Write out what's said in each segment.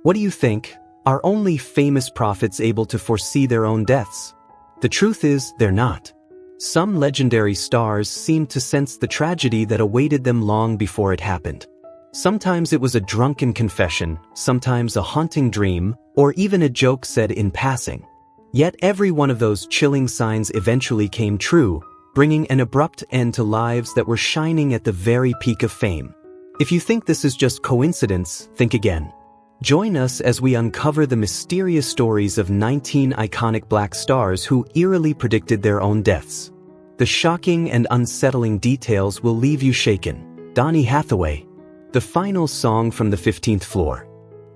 What do you think? Are only famous prophets able to foresee their own deaths? The truth is, they're not. Some legendary stars seemed to sense the tragedy that awaited them long before it happened. Sometimes it was a drunken confession, sometimes a haunting dream, or even a joke said in passing. Yet every one of those chilling signs eventually came true, bringing an abrupt end to lives that were shining at the very peak of fame. If you think this is just coincidence, think again. Join us as we uncover the mysterious stories of 19 iconic black stars who eerily predicted their own deaths. The shocking and unsettling details will leave you shaken. Donny Hathaway. The final song from the 15th floor.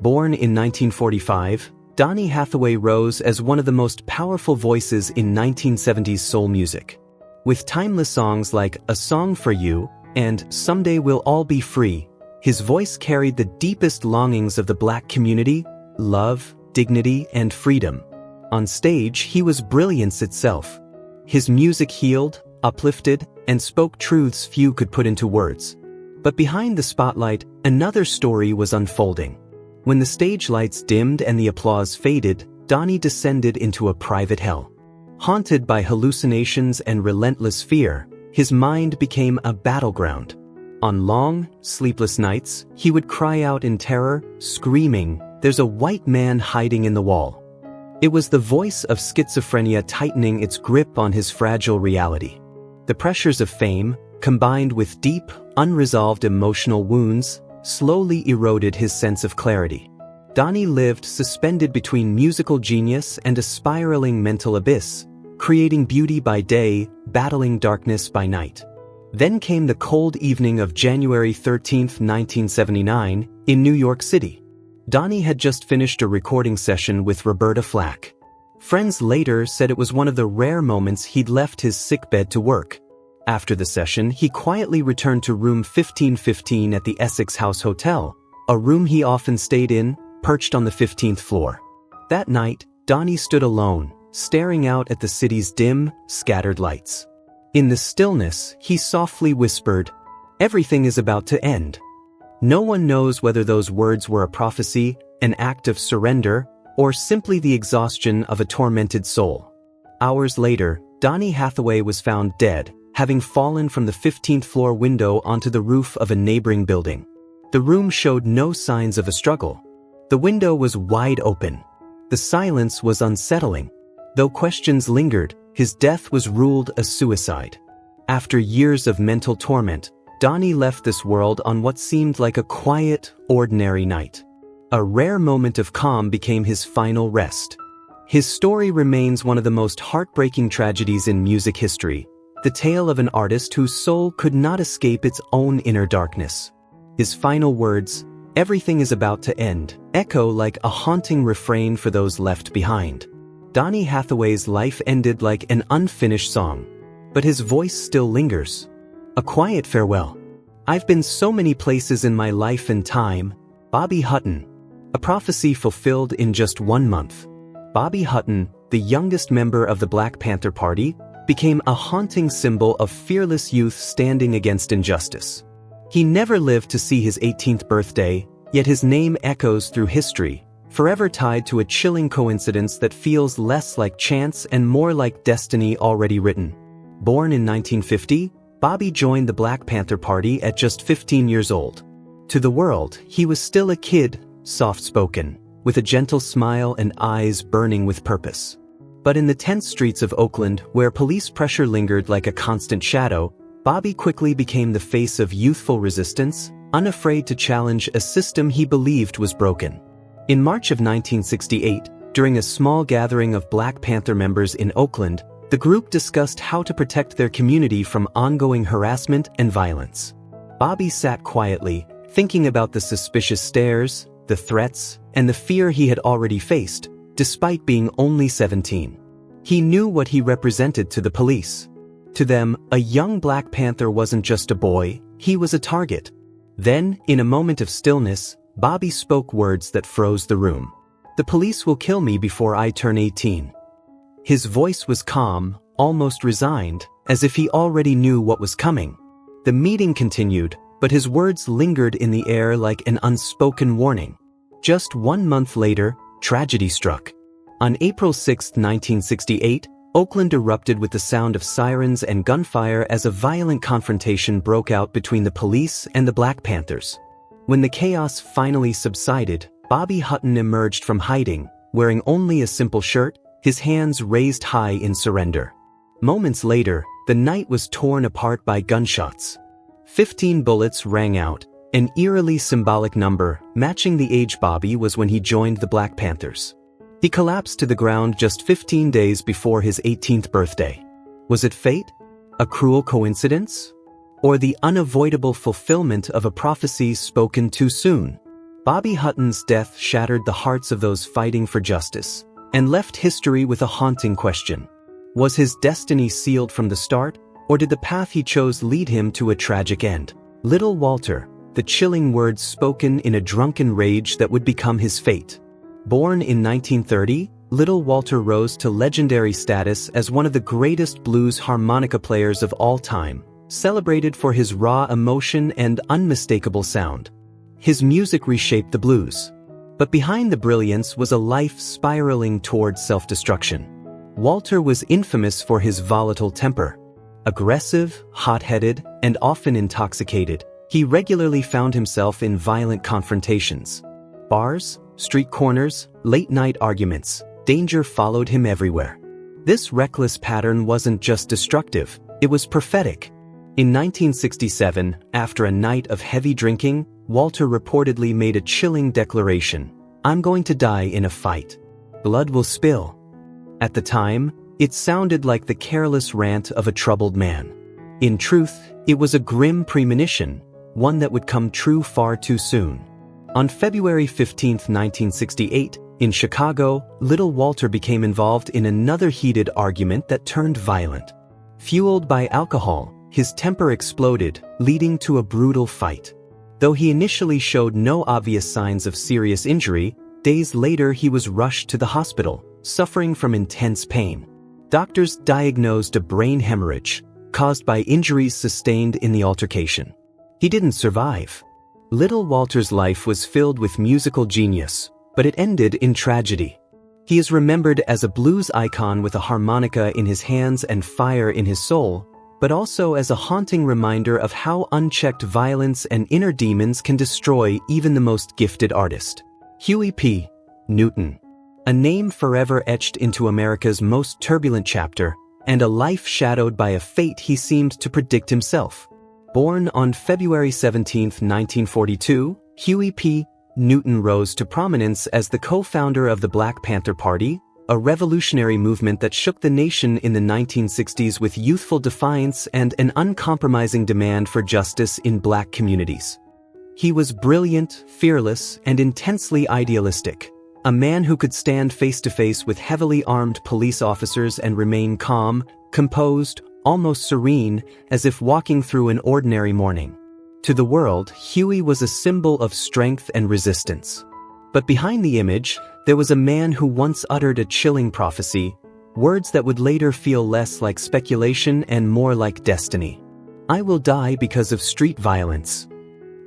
Born in 1945, Donny Hathaway rose as one of the most powerful voices in 1970s soul music. With timeless songs like A Song for You and Someday We'll All Be Free, his voice carried the deepest longings of the black community: love, dignity, and freedom. On stage, he was brilliance itself. His music healed, uplifted, and spoke truths few could put into words. But behind the spotlight, another story was unfolding. When the stage lights dimmed and the applause faded, Donny descended into a private hell. Haunted by hallucinations and relentless fear, his mind became a battleground. On long, sleepless nights, he would cry out in terror, screaming, "There's a white man hiding in the wall." It was the voice of schizophrenia tightening its grip on his fragile reality. The pressures of fame, combined with deep, unresolved emotional wounds, slowly eroded his sense of clarity. Donny lived suspended between musical genius and a spiraling mental abyss, creating beauty by day, battling darkness by night. Then came the cold evening of January 13, 1979, in New York City. Donny had just finished a recording session with Roberta Flack. Friends later said it was one of the rare moments he'd left his sickbed to work. After the session, he quietly returned to room 1515 at the Essex House Hotel, a room he often stayed in, perched on the 15th floor. That night, Donny stood alone, staring out at the city's dim, scattered lights. In the stillness, he softly whispered, "Everything is about to end." No one knows whether those words were a prophecy, an act of surrender, or simply the exhaustion of a tormented soul. Hours later, Donny Hathaway was found dead, having fallen from the 15th floor window onto the roof of a neighboring building. The room showed no signs of a struggle. The window was wide open. The silence was unsettling. Though questions lingered, his death was ruled a suicide. After years of mental torment, Donny left this world on what seemed like a quiet, ordinary night. A rare moment of calm became his final rest. His story remains one of the most heartbreaking tragedies in music history, the tale of an artist whose soul could not escape its own inner darkness. His final words, "Everything is about to end," echo like a haunting refrain for those left behind. Donny Hathaway's life ended like an unfinished song, but his voice still lingers. A quiet farewell. "I've been so many places in my life and time." Bobby Hutton. A prophecy fulfilled in just 1 month. Bobby Hutton, the youngest member of the Black Panther Party, became a haunting symbol of fearless youth standing against injustice. He never lived to see his 18th birthday, yet his name echoes through history, forever tied to a chilling coincidence that feels less like chance and more like destiny already written. Born in 1950, Bobby joined the Black Panther Party at just 15 years old. To the world, he was still a kid, soft-spoken, with a gentle smile and eyes burning with purpose. But in the tense streets of Oakland, where police pressure lingered like a constant shadow, Bobby quickly became the face of youthful resistance, unafraid to challenge a system he believed was broken. In March of 1968, during a small gathering of Black Panther members in Oakland, the group discussed how to protect their community from ongoing harassment and violence. Bobby sat quietly, thinking about the suspicious stares, the threats, and the fear he had already faced, despite being only 17. He knew what he represented to the police. To them, a young Black Panther wasn't just a boy, he was a target. Then, in a moment of stillness, Bobby spoke words that froze the room. "The police will kill me before I turn 18. His voice was calm, almost resigned, as if he already knew what was coming. The meeting continued, but his words lingered in the air like an unspoken warning. Just 1 month later, tragedy struck. On April 6, 1968, Oakland erupted with the sound of sirens and gunfire as a violent confrontation broke out between the police and the Black Panthers. When the chaos finally subsided, Bobby Hutton emerged from hiding, wearing only a simple shirt, his hands raised high in surrender. Moments later, the night was torn apart by gunshots. 15 bullets rang out, an eerily symbolic number, matching the age Bobby was when he joined the Black Panthers. He collapsed to the ground just 15 days before his 18th birthday. Was it fate? A cruel coincidence? Or the unavoidable fulfillment of a prophecy spoken too soon? Bobby Hutton's death shattered the hearts of those fighting for justice, and left history with a haunting question. Was his destiny sealed from the start, or did the path he chose lead him to a tragic end? Little Walter, the chilling words spoken in a drunken rage that would become his fate. Born in 1930, Little Walter rose to legendary status as one of the greatest blues harmonica players of all time, celebrated for his raw emotion and unmistakable sound. His music reshaped the blues. But behind the brilliance was a life spiraling toward self-destruction. Walter was infamous for his volatile temper. Aggressive, hot-headed, and often intoxicated, he regularly found himself in violent confrontations. Bars, street corners, late-night arguments, danger followed him everywhere. This reckless pattern wasn't just destructive, it was prophetic. In 1967, after a night of heavy drinking, Walter reportedly made a chilling declaration: "I'm going to die in a fight. Blood will spill." At the time, it sounded like the careless rant of a troubled man. In truth, it was a grim premonition, one that would come true far too soon. On February 15, 1968, in Chicago, Little Walter became involved in another heated argument that turned violent. Fueled by alcohol, his temper exploded, leading to a brutal fight. Though he initially showed no obvious signs of serious injury, days later he was rushed to the hospital, suffering from intense pain. Doctors diagnosed a brain hemorrhage, caused by injuries sustained in the altercation. He didn't survive. Little Walter's life was filled with musical genius, but it ended in tragedy. He is remembered as a blues icon with a harmonica in his hands and fire in his soul, but also as a haunting reminder of how unchecked violence and inner demons can destroy even the most gifted artist. Huey P. Newton. A name forever etched into America's most turbulent chapter, and a life shadowed by a fate he seemed to predict himself. Born on February 17, 1942, Huey P. Newton rose to prominence as the co-founder of the Black Panther Party, a revolutionary movement that shook the nation in the 1960s with youthful defiance and an uncompromising demand for justice in black communities. He was brilliant, fearless, and intensely idealistic, a man who could stand face-to-face with heavily armed police officers and remain calm, composed, almost serene, as if walking through an ordinary morning. To the world, Huey was a symbol of strength and resistance. But behind the image, there was a man who once uttered a chilling prophecy, words that would later feel less like speculation and more like destiny. "I will die because of street violence."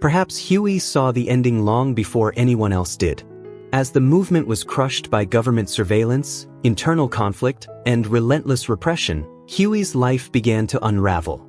Perhaps Huey saw the ending long before anyone else did. As the movement was crushed by government surveillance, internal conflict, and relentless repression, Huey's life began to unravel.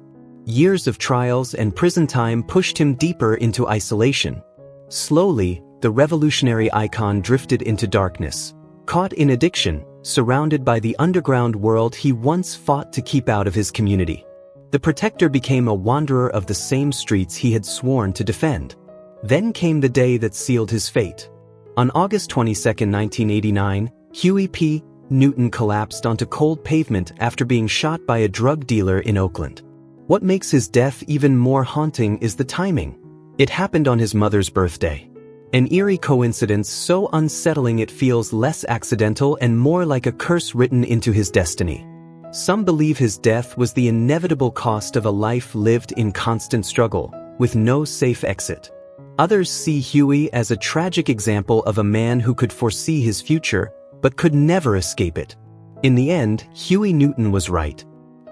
Years of trials and prison time pushed him deeper into isolation. Slowly, the revolutionary icon drifted into darkness, caught in addiction, surrounded by the underground world he once fought to keep out of his community. The protector became a wanderer of the same streets he had sworn to defend. Then came the day that sealed his fate. On August 22, 1989, Huey P. Newton collapsed onto cold pavement after being shot by a drug dealer in Oakland. What makes his death even more haunting is the timing. It happened on his mother's birthday. An eerie coincidence so unsettling it feels less accidental and more like a curse written into his destiny. Some believe his death was the inevitable cost of a life lived in constant struggle, with no safe exit. Others see Huey as a tragic example of a man who could foresee his future, but could never escape it. In the end, Huey Newton was right.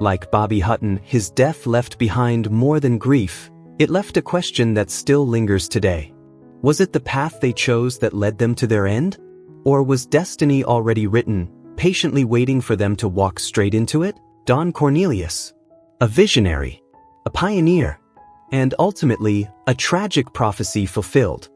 Like Bobby Hutton, his death left behind more than grief. It left a question that still lingers today. Was it the path they chose that led them to their end? Or was destiny already written, patiently waiting for them to walk straight into it? Don Cornelius, a visionary, a pioneer, and ultimately, a tragic prophecy fulfilled.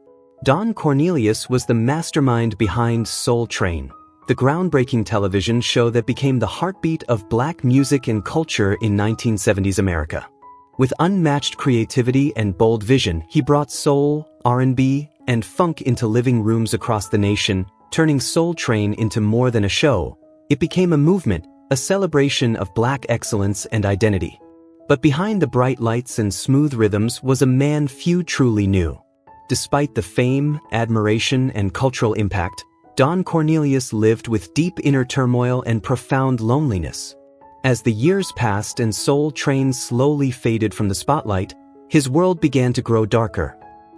Don Cornelius was the mastermind behind Soul Train, the groundbreaking television show that became the heartbeat of black music and culture in 1970s America. With unmatched creativity and bold vision, he brought soul, R&B, and funk into living rooms across the nation, turning Soul Train into more than a show. It became a movement, a celebration of black excellence and identity. But behind the bright lights and smooth rhythms was a man few truly knew. Despite the fame, admiration, and cultural impact, Don Cornelius lived with deep inner turmoil and profound loneliness. As the years passed and Soul Train slowly faded from the spotlight, his world began to grow darker.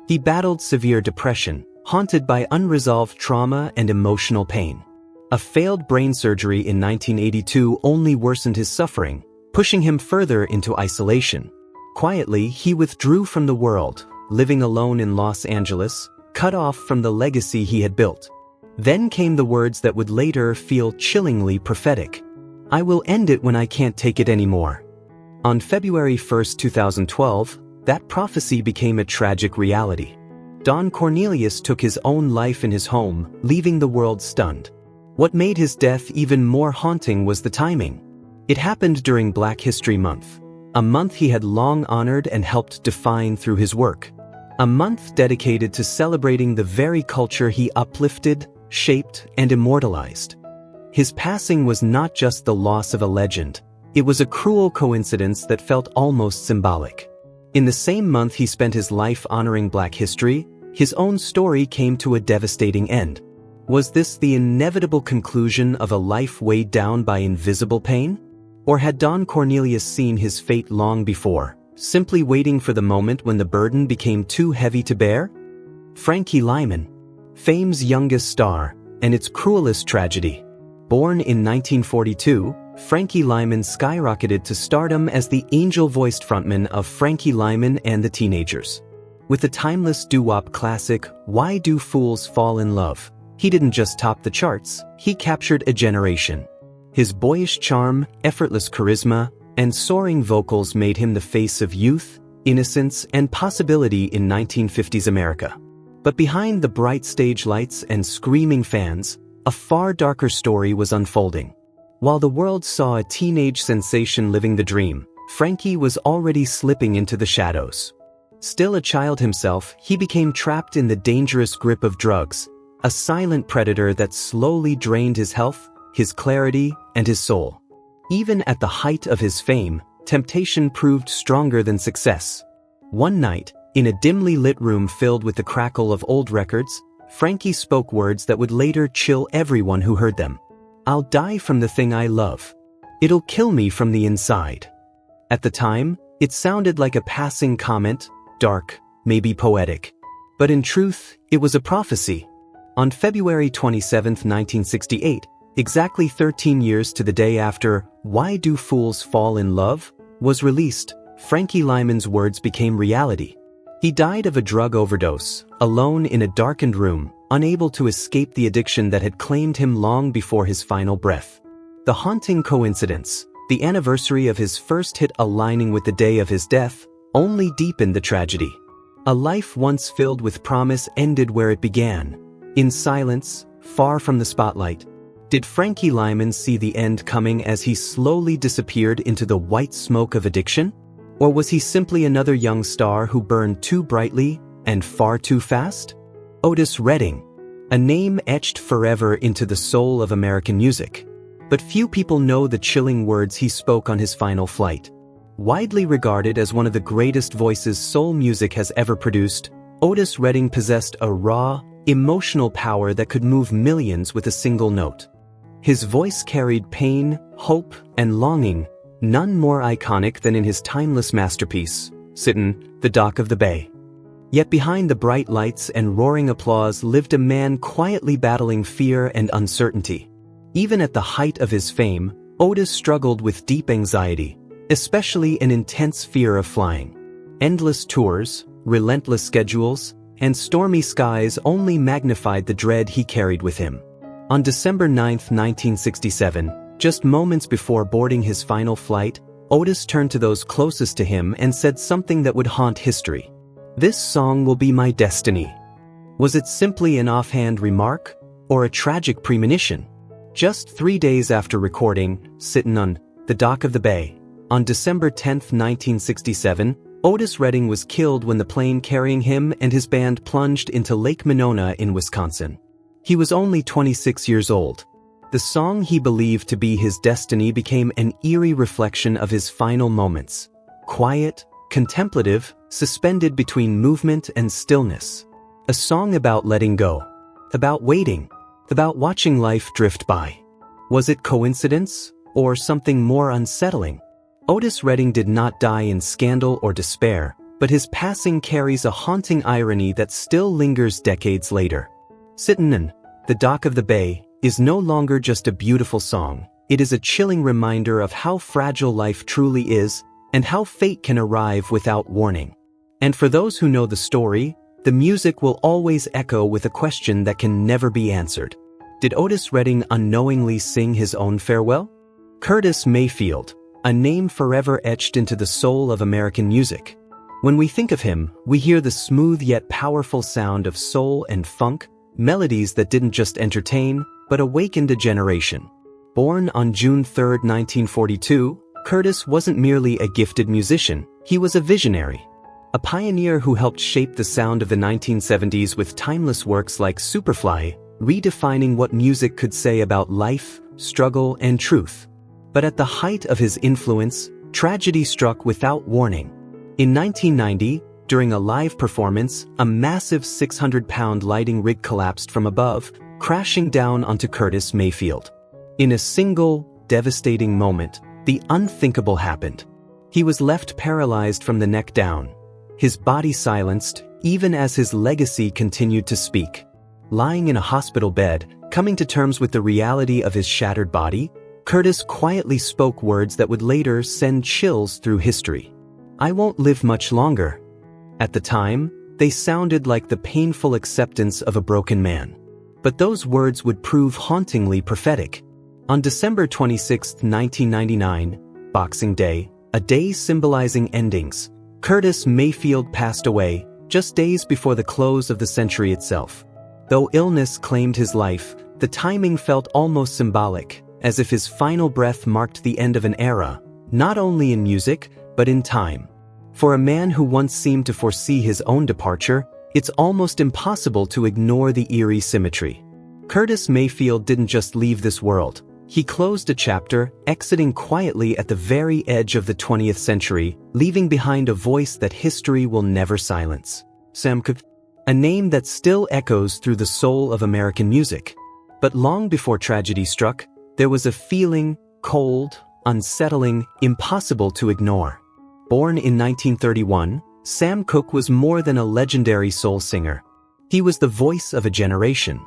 He battled severe depression, haunted by unresolved trauma and emotional pain. A failed brain surgery in 1982 only worsened his suffering, pushing him further into isolation. Quietly, he withdrew from the world, living alone in Los Angeles, cut off from the legacy he had built. Then came the words that would later feel chillingly prophetic. "I will end it when I can't take it anymore." On February 1, 2012, that prophecy became a tragic reality. Don Cornelius took his own life in his home, leaving the world stunned. What made his death even more haunting was the timing. It happened during Black History Month, a month he had long honored and helped define through his work. A month dedicated to celebrating the very culture he uplifted, shaped, and immortalized. His passing was not just the loss of a legend, it was a cruel coincidence that felt almost symbolic. In the same month he spent his life honoring Black history, his own story came to a devastating end. Was this the inevitable conclusion of a life weighed down by invisible pain? Or had Don Cornelius seen his fate long before, simply waiting for the moment when the burden became too heavy to bear? Frankie Lymon, fame's youngest star, and its cruelest tragedy. Born in 1942, Frankie Lymon skyrocketed to stardom as the angel-voiced frontman of Frankie Lymon and the Teenagers. With the timeless doo-wop classic, Why Do Fools Fall in Love? He didn't just top the charts, he captured a generation. His boyish charm, effortless charisma, and soaring vocals made him the face of youth, innocence, and possibility in 1950s America. But behind the bright stage lights and screaming fans, a far darker story was unfolding. While the world saw a teenage sensation living the dream, Frankie was already slipping into the shadows. Still a child himself, he became trapped in the dangerous grip of drugs, a silent predator that slowly drained his health, his clarity, and his soul. Even at the height of his fame, temptation proved stronger than success. One night, in a dimly lit room filled with the crackle of old records, Frankie spoke words that would later chill everyone who heard them. "I'll die from the thing I love. It'll kill me from the inside." At the time, it sounded like a passing comment, dark, maybe poetic. But in truth, it was a prophecy. On February 27, 1968, exactly 13 years to the day after Why Do Fools Fall in Love was released, Frankie Lymon's words became reality. He died of a drug overdose, alone in a darkened room, unable to escape the addiction that had claimed him long before his final breath. The haunting coincidence, the anniversary of his first hit aligning with the day of his death, only deepened the tragedy. A life once filled with promise ended where it began, in silence, far from the spotlight. Did Frankie Lymon see the end coming as he slowly disappeared into the white smoke of addiction? Or was he simply another young star who burned too brightly and far too fast? Otis Redding, a name etched forever into the soul of American music. But few people know the chilling words he spoke on his final flight. Widely regarded as one of the greatest voices soul music has ever produced, Otis Redding possessed a raw, emotional power that could move millions with a single note. His voice carried pain, hope, and longing, none more iconic than in his timeless masterpiece, Sittin', The Dock of the Bay. Yet behind the bright lights and roaring applause lived a man quietly battling fear and uncertainty. Even at the height of his fame, Otis struggled with deep anxiety, especially an intense fear of flying. Endless tours, relentless schedules, and stormy skies only magnified the dread he carried with him. On December 9, 1967, just moments before boarding his final flight, Otis turned to those closest to him and said something that would haunt history. "This song will be my destiny." Was it simply an offhand remark, or a tragic premonition? Just 3 days after recording, sitting on the dock of the bay, on December 10, 1967, Otis Redding was killed when the plane carrying him and his band plunged into Lake Monona in Wisconsin. He was only 26 years old. The song he believed to be his destiny became an eerie reflection of his final moments. Quiet, contemplative, suspended between movement and stillness. A song about letting go. About waiting. About watching life drift by. Was it coincidence, or something more unsettling? Otis Redding did not die in scandal or despair, but his passing carries a haunting irony that still lingers decades later. Sittin' on the dock of the bay is no longer just a beautiful song, it is a chilling reminder of how fragile life truly is and how fate can arrive without warning. And for those who know the story, the music will always echo with a question that can never be answered. Did Otis Redding unknowingly sing his own farewell? Curtis Mayfield, a name forever etched into the soul of American music. When we think of him, we hear the smooth yet powerful sound of soul and funk, melodies that didn't just entertain, but awakened a generation. Born on June 3, 1942, Curtis wasn't merely a gifted musician, he was a visionary. A pioneer who helped shape the sound of the 1970s with timeless works like Superfly, redefining what music could say about life, struggle, and truth. But at the height of his influence, tragedy struck without warning. In 1990, during a live performance, a massive 600-pound lighting rig collapsed from above, crashing down onto Curtis Mayfield. In a single, devastating moment, the unthinkable happened. He was left paralyzed from the neck down, his body silenced, even as his legacy continued to speak. Lying in a hospital bed, coming to terms with the reality of his shattered body, Curtis quietly spoke words that would later send chills through history. "I won't live much longer." At the time, they sounded like the painful acceptance of a broken man. But those words would prove hauntingly prophetic. On December 26, 1999, Boxing Day, a day symbolizing endings, Curtis Mayfield passed away, just days before the close of the century itself. Though illness claimed his life, the timing felt almost symbolic, as if his final breath marked the end of an era, not only in music, but in time. For a man who once seemed to foresee his own departure, it's almost impossible to ignore the eerie symmetry. Curtis Mayfield didn't just leave this world. He closed a chapter, exiting quietly at the very edge of the 20th century, leaving behind a voice that history will never silence. Sam Cooke, a name that still echoes through the soul of American music. But long before tragedy struck, there was a feeling, cold, unsettling, impossible to ignore. Born in 1931, Sam Cooke was more than a legendary soul singer. He was the voice of a generation.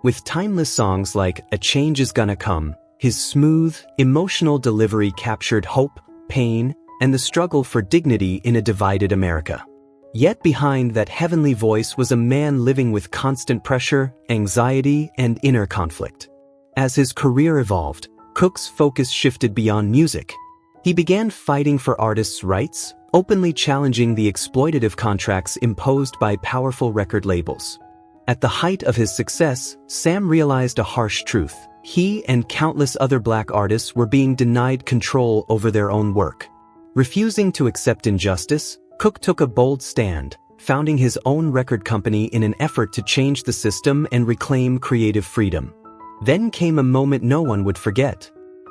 With timeless songs like "A Change Is Gonna Come," his smooth, emotional delivery captured hope, pain, and the struggle for dignity in a divided America. Yet behind that heavenly voice was a man living with constant pressure, anxiety, and inner conflict. As his career evolved, Cooke's focus shifted beyond music. He began fighting for artists' rights, openly challenging the exploitative contracts imposed by powerful record labels. At the height of his success, Sam realized a harsh truth. He and countless other black artists were being denied control over their own work. Refusing to accept injustice, Cooke took a bold stand, founding his own record company in an effort to change the system and reclaim creative freedom. Then came a moment no one would forget.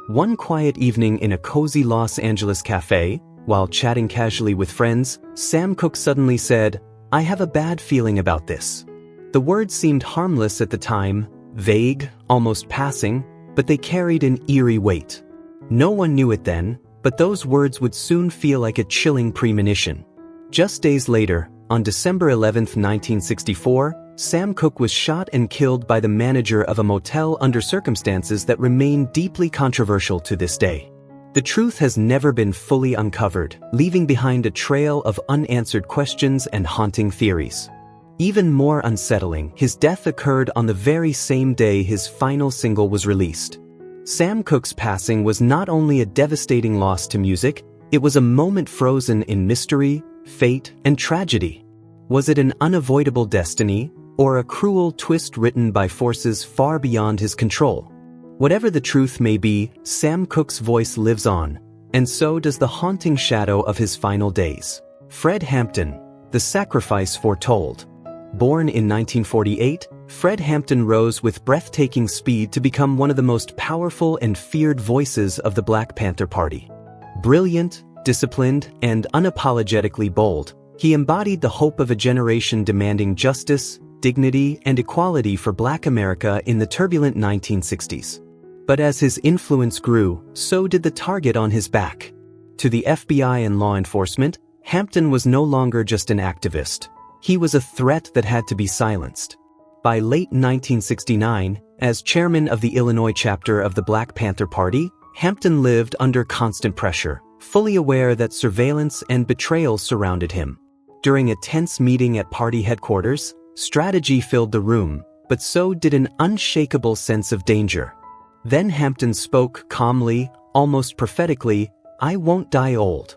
One quiet evening in a cozy Los Angeles cafe, while chatting casually with friends, Sam Cooke suddenly said, "I have a bad feeling about this." The words seemed harmless at the time, vague, almost passing, but they carried an eerie weight. No one knew it then, but those words would soon feel like a chilling premonition. Just days later, on December 11, 1964, Sam Cooke was shot and killed by the manager of a motel under circumstances that remain deeply controversial to this day. The truth has never been fully uncovered, leaving behind a trail of unanswered questions and haunting theories. Even more unsettling, his death occurred on the very same day his final single was released. Sam Cooke's passing was not only a devastating loss to music, it was a moment frozen in mystery, fate, and tragedy. Was it an unavoidable destiny, or a cruel twist written by forces far beyond his control? Whatever the truth may be, Sam Cooke's voice lives on, and so does the haunting shadow of his final days. Fred Hampton, the sacrifice foretold. Born in 1948, Fred Hampton rose with breathtaking speed to become one of the most powerful and feared voices of the Black Panther Party. Brilliant, disciplined, and unapologetically bold, he embodied the hope of a generation demanding justice, dignity, and equality for Black America in the turbulent 1960s. But as his influence grew, so did the target on his back. To the FBI and law enforcement, Hampton was no longer just an activist. He was a threat that had to be silenced. By late 1969, as chairman of the Illinois chapter of the Black Panther Party, Hampton lived under constant pressure, fully aware that surveillance and betrayal surrounded him. During a tense meeting at party headquarters, strategy filled the room, but so did an unshakable sense of danger. Then Hampton spoke calmly, almost prophetically, "I won't die old."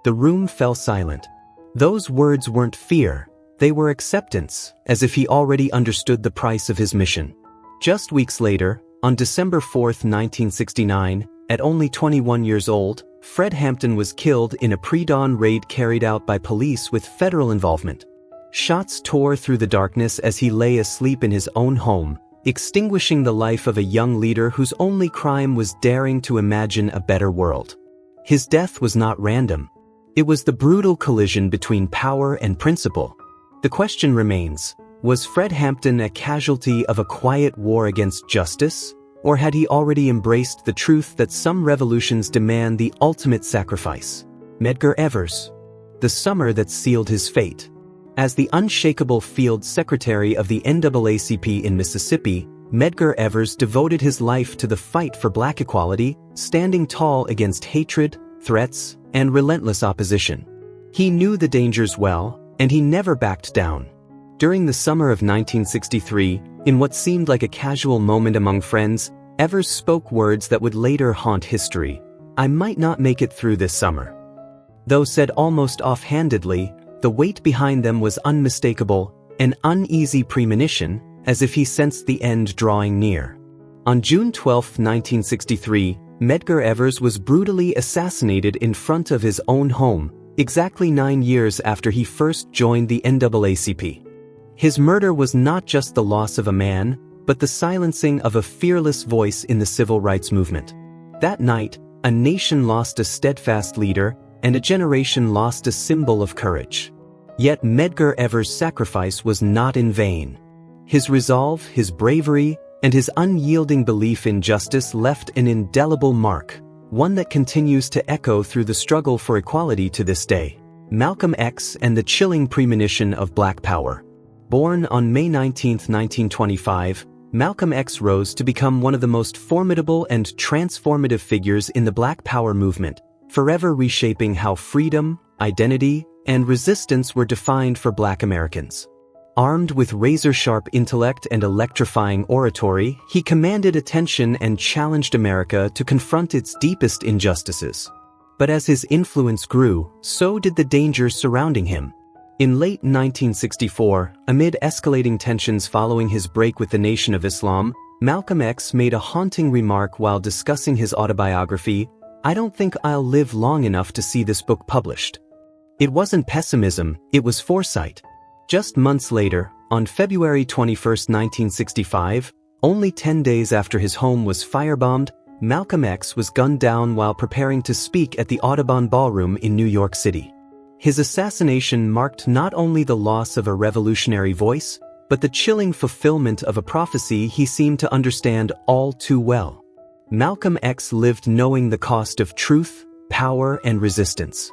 The room fell silent. Those words weren't fear, they were acceptance, as if he already understood the price of his mission. Just weeks later, on December 4, 1969, at only 21 years old, Fred Hampton was killed in a pre-dawn raid carried out by police with federal involvement. Shots tore through the darkness as he lay asleep in his own home, extinguishing the life of a young leader whose only crime was daring to imagine a better world. His death was not random. It was the brutal collision between power and principle. The question remains, was Fred Hampton a casualty of a quiet war against justice, or had he already embraced the truth that some revolutions demand the ultimate sacrifice? Medgar Evers. The summer that sealed his fate. As the unshakable field secretary of the NAACP in Mississippi, Medgar Evers devoted his life to the fight for Black equality, standing tall against hatred, threats, and relentless opposition. He knew the dangers well, and he never backed down. During the summer of 1963, in what seemed like a casual moment among friends, Evers spoke words that would later haunt history. "I might not make it through this summer." Though said almost offhandedly, the weight behind them was unmistakable, an uneasy premonition, as if he sensed the end drawing near. On June 12, 1963, Medgar Evers was brutally assassinated in front of his own home, exactly 9 years after he first joined the NAACP. His murder was not just the loss of a man, but the silencing of a fearless voice in the civil rights movement. That night, a nation lost a steadfast leader, and a generation lost a symbol of courage. Yet Medgar Evers' sacrifice was not in vain. His resolve, his bravery, and his unyielding belief in justice left an indelible mark, one that continues to echo through the struggle for equality to this day. Malcolm X and the chilling premonition of Black Power. Born on May 19, 1925, Malcolm X rose to become one of the most formidable and transformative figures in the Black Power movement, forever reshaping how freedom, identity, and resistance were defined for Black Americans. Armed with razor-sharp intellect and electrifying oratory, he commanded attention and challenged America to confront its deepest injustices. But as his influence grew, so did the dangers surrounding him. In late 1964, amid escalating tensions following his break with the Nation of Islam, Malcolm X made a haunting remark while discussing his autobiography, "I don't think I'll live long enough to see this book published." It wasn't pessimism, it was foresight. Just months later, on February 21, 1965, only 10 days after his home was firebombed, Malcolm X was gunned down while preparing to speak at the Audubon Ballroom in New York City. His assassination marked not only the loss of a revolutionary voice, but the chilling fulfillment of a prophecy he seemed to understand all too well. Malcolm X lived knowing the cost of truth, power, and resistance.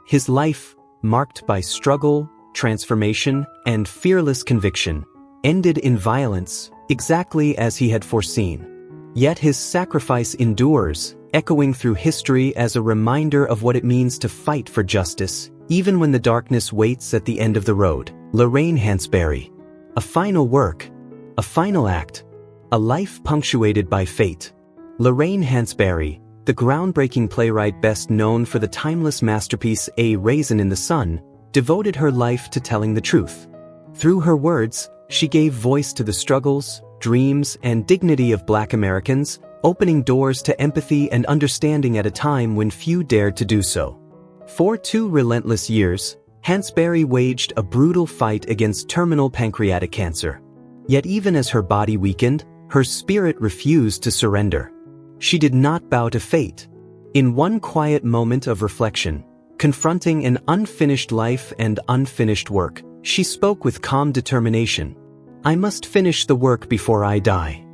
His life, marked by struggle, transformation, and fearless conviction, ended in violence, exactly as he had foreseen. Yet his sacrifice endures, echoing through history as a reminder of what it means to fight for justice, even when the darkness waits at the end of the road. Lorraine Hansberry. A final work. A final act. A life punctuated by fate. Lorraine Hansberry, the groundbreaking playwright best known for the timeless masterpiece A Raisin in the Sun, devoted her life to telling the truth. Through her words, she gave voice to the struggles, dreams, and dignity of Black Americans, opening doors to empathy and understanding at a time when few dared to do so. For 2 relentless years, Hansberry waged a brutal fight against terminal pancreatic cancer. Yet even as her body weakened, her spirit refused to surrender. She did not bow to fate. In one quiet moment of reflection, confronting an unfinished life and unfinished work, she spoke with calm determination. "I must finish the work before I die."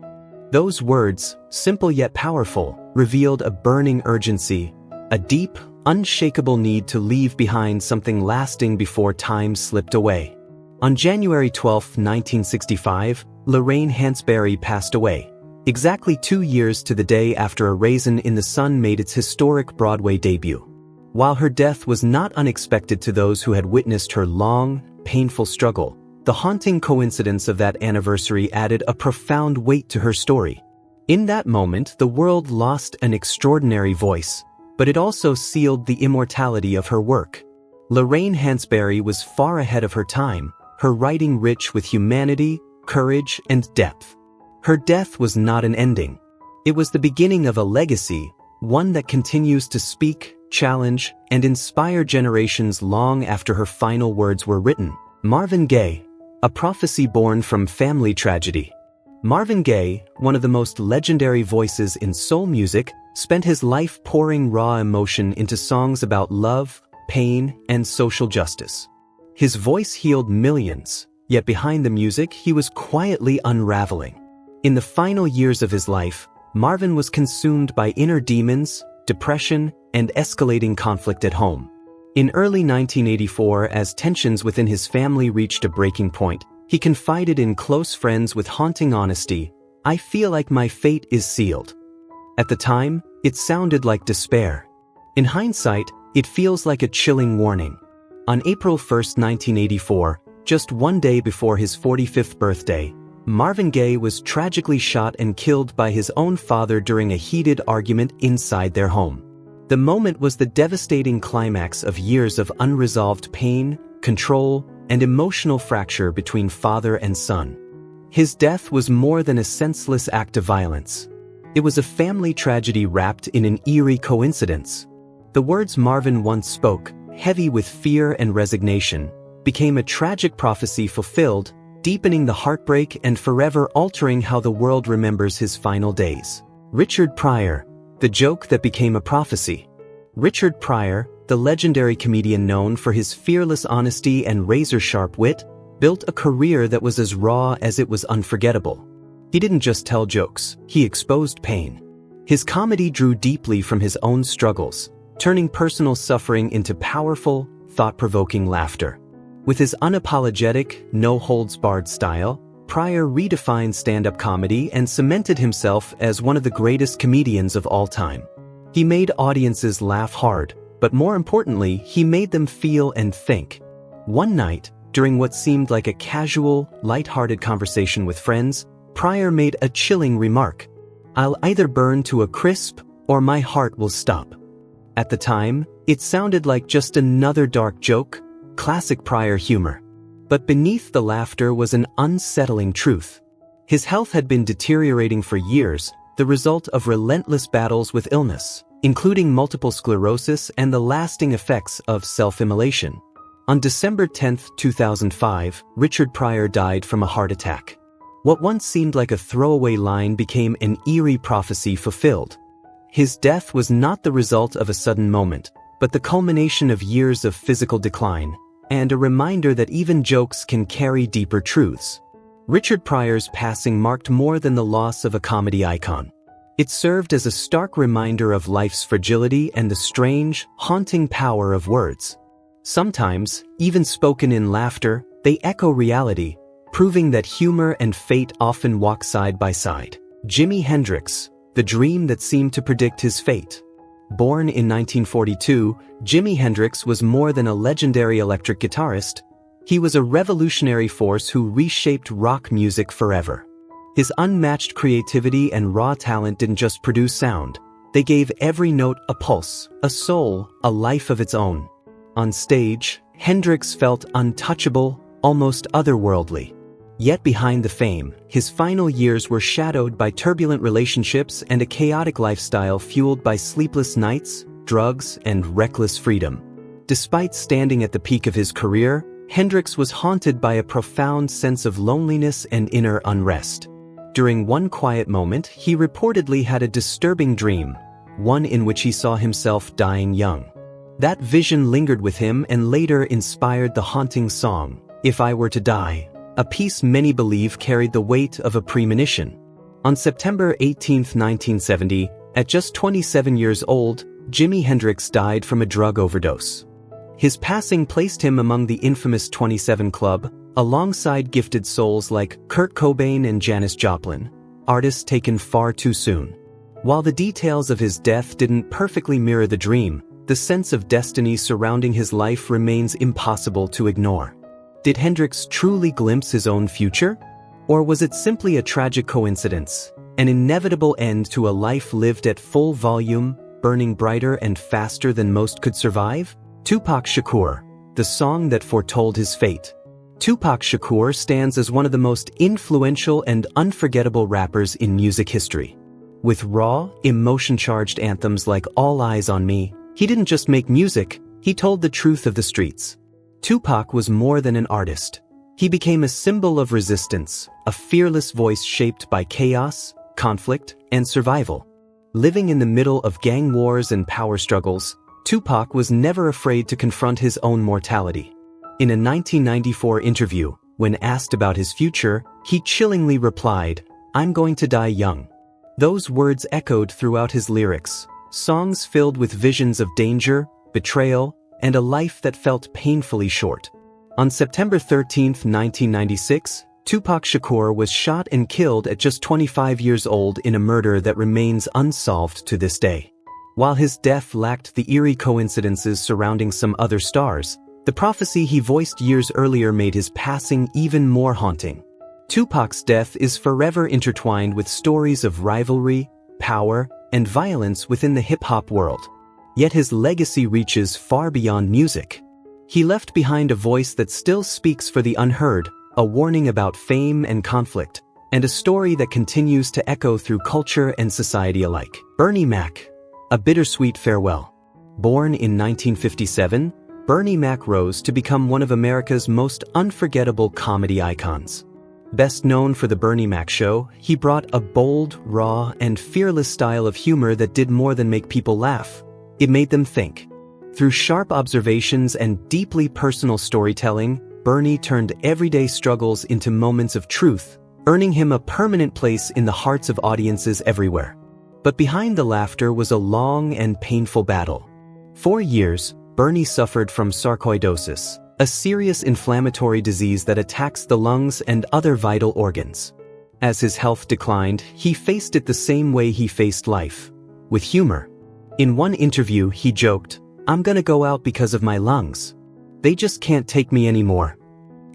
Those words, simple yet powerful, revealed a burning urgency, a deep, unshakable need to leave behind something lasting before time slipped away. On January 12, 1965, Lorraine Hansberry passed away, exactly 2 years to the day after A Raisin in the Sun made its historic Broadway debut. While her death was not unexpected to those who had witnessed her long, painful struggle, the haunting coincidence of that anniversary added a profound weight to her story. In that moment, the world lost an extraordinary voice, but it also sealed the immortality of her work. Lorraine Hansberry was far ahead of her time, her writing rich with humanity, courage, and depth. Her death was not an ending. It was the beginning of a legacy, one that continues to speak, challenge, and inspire generations long after her final words were written. Marvin Gaye, a prophecy born from family tragedy. Marvin Gaye, one of the most legendary voices in soul music, spent his life pouring raw emotion into songs about love, pain, and social justice. His voice healed millions, yet behind the music he was quietly unraveling. In the final years of his life, Marvin was consumed by inner demons, depression, and escalating conflict at home. In early 1984, as tensions within his family reached a breaking point, he confided in close friends with haunting honesty, "I feel like my fate is sealed." At the time, it sounded like despair. In hindsight, it feels like a chilling warning. On April 1, 1984, just one day before his 45th birthday, Marvin Gaye was tragically shot and killed by his own father during a heated argument inside their home. The moment was the devastating climax of years of unresolved pain, control, and emotional fracture between father and son. His death was more than a senseless act of violence. It was a family tragedy wrapped in an eerie coincidence. The words Marvin once spoke, heavy with fear and resignation, became a tragic prophecy fulfilled, deepening the heartbreak and forever altering how the world remembers his final days. Richard Pryor, the joke that became a prophecy. Richard Pryor, the legendary comedian known for his fearless honesty and razor-sharp wit, built a career that was as raw as it was unforgettable. He didn't just tell jokes, he exposed pain. His comedy drew deeply from his own struggles, turning personal suffering into powerful, thought-provoking laughter. With his unapologetic, no-holds-barred style, Pryor redefined stand-up comedy and cemented himself as one of the greatest comedians of all time. He made audiences laugh hard, but more importantly, he made them feel and think. One night, during what seemed like a casual, light-hearted conversation with friends, Pryor made a chilling remark. "I'll either burn to a crisp, or my heart will stop." At the time, it sounded like just another dark joke, classic Pryor humor. But beneath the laughter was an unsettling truth. His health had been deteriorating for years, the result of relentless battles with illness, including multiple sclerosis and the lasting effects of self-immolation. On December 10, 2005, Richard Pryor died from a heart attack. What once seemed like a throwaway line became an eerie prophecy fulfilled. His death was not the result of a sudden moment, but the culmination of years of physical decline, and a reminder that even jokes can carry deeper truths. Richard Pryor's passing marked more than the loss of a comedy icon. It served as a stark reminder of life's fragility and the strange, haunting power of words. Sometimes, even spoken in laughter, they echo reality, proving that humor and fate often walk side by side. Jimi Hendrix, the dream that seemed to predict his fate. Born in 1942, Jimi Hendrix was more than a legendary electric guitarist. He was a revolutionary force who reshaped rock music forever. His unmatched creativity and raw talent didn't just produce sound. They gave every note a pulse, a soul, a life of its own. On stage, Hendrix felt untouchable, almost otherworldly. Yet behind the fame, his final years were shadowed by turbulent relationships and a chaotic lifestyle fueled by sleepless nights, drugs, and reckless freedom. Despite standing at the peak of his career, Hendrix was haunted by a profound sense of loneliness and inner unrest. During one quiet moment, he reportedly had a disturbing dream, one in which he saw himself dying young. That vision lingered with him and later inspired the haunting song, "If I Were to Die," a piece many believe carried the weight of a premonition. On September 18, 1970, at just 27 years old, Jimi Hendrix died from a drug overdose. His passing placed him among the infamous 27 Club, alongside gifted souls like Kurt Cobain and Janis Joplin, artists taken far too soon. While the details of his death didn't perfectly mirror the dream, the sense of destiny surrounding his life remains impossible to ignore. Did Hendrix truly glimpse his own future? Or was it simply a tragic coincidence, an inevitable end to a life lived at full volume, burning brighter and faster than most could survive? Tupac Shakur, the song that foretold his fate. Tupac Shakur stands as one of the most influential and unforgettable rappers in music history. With raw, emotion-charged anthems like All Eyes on Me, he didn't just make music, he told the truth of the streets. Tupac was more than an artist. He became a symbol of resistance, a fearless voice shaped by chaos, conflict, and survival. Living in the middle of gang wars and power struggles, Tupac was never afraid to confront his own mortality. In a 1994 interview, when asked about his future, he chillingly replied, "I'm going to die young." Those words echoed throughout his lyrics, songs filled with visions of danger, betrayal, and a life that felt painfully short. On September 13, 1996, Tupac Shakur was shot and killed at just 25 years old in a murder that remains unsolved to this day. While his death lacked the eerie coincidences surrounding some other stars, the prophecy he voiced years earlier made his passing even more haunting. Tupac's death is forever intertwined with stories of rivalry, power, and violence within the hip-hop world. Yet his legacy reaches far beyond music. He left behind a voice that still speaks for the unheard, a warning about fame and conflict, and a story that continues to echo through culture and society alike. Bernie Mac, a bittersweet farewell. Born in 1957, Bernie Mac rose to become one of America's most unforgettable comedy icons. Best known for The Bernie Mac Show, he brought a bold, raw, and fearless style of humor that did more than make people laugh. It made them think. Through sharp observations and deeply personal storytelling, Bernie turned everyday struggles into moments of truth, earning him a permanent place in the hearts of audiences everywhere. But behind the laughter was a long and painful battle. For years, Bernie suffered from sarcoidosis, a serious inflammatory disease that attacks the lungs and other vital organs. As his health declined, he faced it the same way he faced life, with humor. In one interview, he joked, "I'm gonna go out because of my lungs. They just can't take me anymore."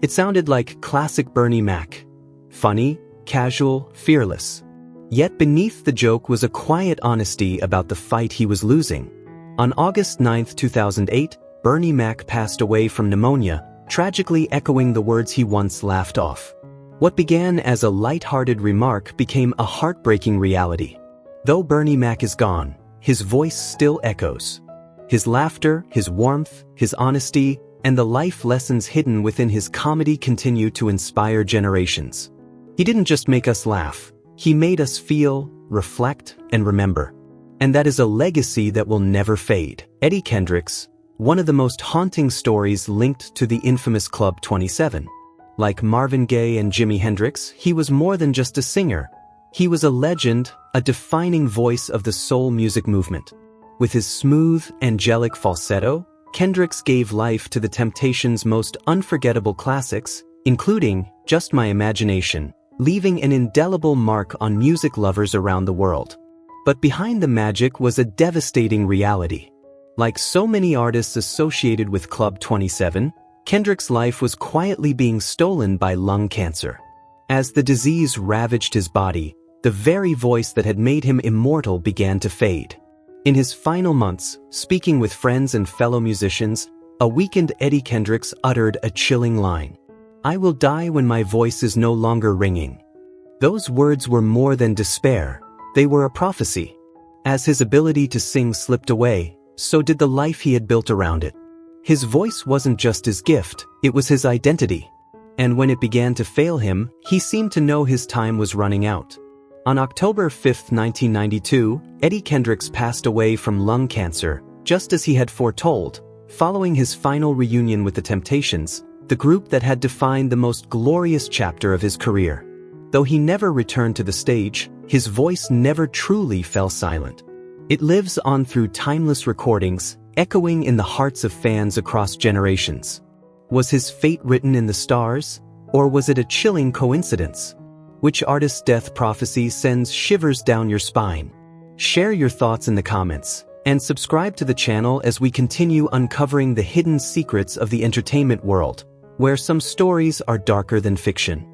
It sounded like classic Bernie Mac. Funny, casual, fearless. Yet beneath the joke was a quiet honesty about the fight he was losing. On August 9, 2008, Bernie Mac passed away from pneumonia, tragically echoing the words he once laughed off. What began as a light-hearted remark became a heartbreaking reality. Though Bernie Mac is gone, his voice still echoes. His laughter, his warmth, his honesty, and the life lessons hidden within his comedy continue to inspire generations. He didn't just make us laugh, he made us feel, reflect, and remember. And that is a legacy that will never fade. Eddie Kendricks, one of the most haunting stories linked to the infamous Club 27. Like Marvin Gaye and Jimi Hendrix, he was more than just a singer. He was a legend, a defining voice of the soul music movement. With his smooth, angelic falsetto, Kendricks gave life to the Temptations' most unforgettable classics, including Just My Imagination, leaving an indelible mark on music lovers around the world. But behind the magic was a devastating reality. Like so many artists associated with Club 27, Kendrick's life was quietly being stolen by lung cancer. As the disease ravaged his body, the very voice that had made him immortal began to fade. In his final months, speaking with friends and fellow musicians, a weakened Eddie Kendricks uttered a chilling line. "I will die when my voice is no longer ringing." Those words were more than despair, they were a prophecy. As his ability to sing slipped away, so did the life he had built around it. His voice wasn't just his gift, it was his identity. And when it began to fail him, he seemed to know his time was running out. On October 5, 1992, Eddie Kendricks passed away from lung cancer, just as he had foretold, following his final reunion with the Temptations, the group that had defined the most glorious chapter of his career. Though he never returned to the stage, his voice never truly fell silent. It lives on through timeless recordings, echoing in the hearts of fans across generations. Was his fate written in the stars, or was it a chilling coincidence? Which artist's death prophecy sends shivers down your spine? Share your thoughts in the comments, and subscribe to the channel as we continue uncovering the hidden secrets of the entertainment world, where some stories are darker than fiction.